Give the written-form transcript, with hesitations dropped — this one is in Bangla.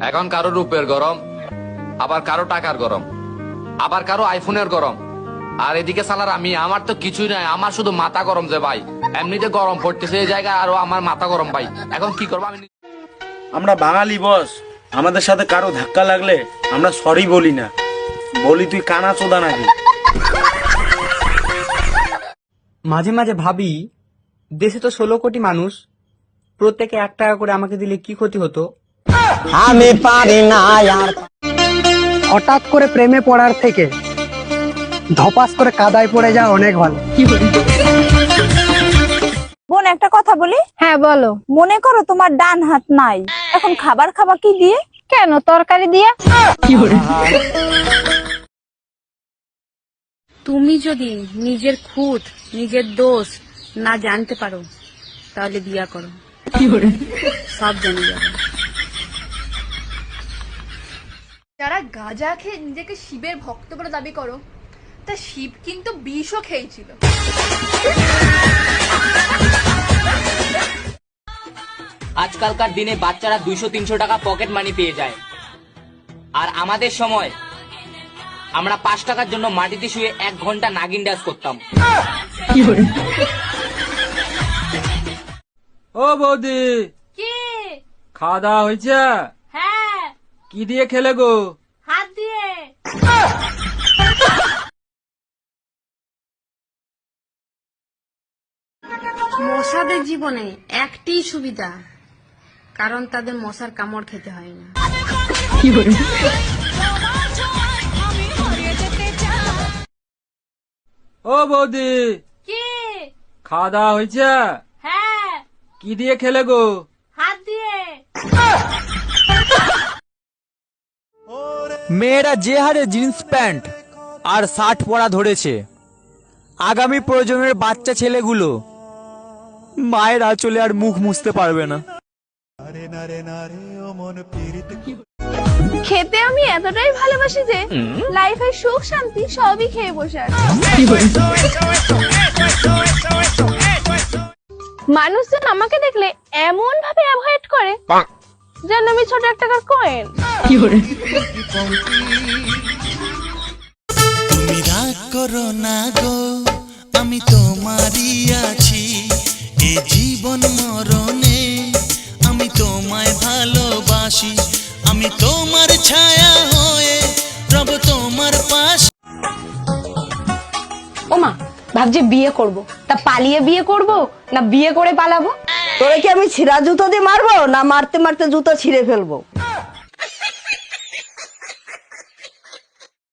এখন কারো রূপের গরম, আবার কারো টাকার গরম, আবার কারো আইফোনের গরম। আর এদিকে সালার আমি, আমার তো কিছুই নাই, আমার শুধু মাথা গরম যে ভাই। এমনিতে গরম পড়তেছে এই জায়গায়, আরো আমার মাথা গরম ভাই। এখন কি করবো আমি? আমরা বাঙালি বস, আমাদের সাথে কারো ধাক্কা লাগলে আমরা সরি বলি না, বলি তুই কানা চোদা নাকি। মাঝে মাঝে ভাবি, দেশে তো 16 কোটি মানুষ, প্রত্যেকে 1 টাকা করে আমাকে দিলে কি ক্ষতি হতো। আমি পারি না আর। হঠাৎ করে প্রেমে পড়ার থেকে ধপাস করে কাদায় পড়ে যাওয়া অনেক ভালো। বোন একটা কথা বলি। হ্যাঁ বলো। মনে করো তোমার ডান হাত নাই, এখন খাবার খাবা কি দিয়ে? কেন, তরকারি দিয়ে। তুমি যদি নিজের খুঁত, নিজের দোষ না জানতে পারো, তাহলে বিয়া করো, সব জানি যাবে। যারা গাঁজা খেয়ে নিজেকে শিবের ভক্ত বলে দাবি করো, তা শিব কিন্তু বিষও খেয়েছিল। আজকালকার দিনে বাচ্চারা 200-300 টাকা পকেট মানি পেয়ে যায়, আর আমাদের সময় আমরা 5 টাকার জন্য মাটিতে শুয়ে 1 ঘন্টা নাগিন ডান্স করতাম। ও বৌদি, কি খাওয়া দাওয়া হয়েছে? হ্যাঁ, কি দিয়ে খেলে গো? হাত দিয়ে। মশাদের জীবনে একটি সুবিধা, কারণ তাদের মশার কামড় খেতে হয় না। ও বৌদি, কি খাওয়া দাওয়া হয়েছে? হ্যাঁ, কি দিয়ে খেলে গো? হাত দিয়ে। মেয়েরা যে হারে জিন্স প্যান্ট আর শার্ট পরা ধরেছে, আগামী প্রজন্মের বাচ্চা ছেলেগুলো মায়ের আঁচলে আর মুখ মুছতে পারবে না। খেতে আমি এতটাই ভালোবাসি যে লাইফের সুখ শান্তি সবই খেয়ে বসে আছি। মানুষজন আমাকে দেখলে এমন ভাবে অ্যাভয়েড করে যেন আমি ছোট 1 টাকার কয়েন। তুমি রাগ করো না গো, আমি তোমারই আছি, এ জীবন মরণে আমি তোমায় ভালোবাসি, আমি তোমার ছায়া হয়ে রব তোমার পাশে। ওমা, ভাবছি বিয়ে করব, তা পালিয়ে বিয়ে করব না বিয়ে করে পালাবো? তোরে কি আমি ছিঁড়া জুতো দিয়ে মারবো, না মারতে মারতে জুতো ছিঁড়ে ফেলবো?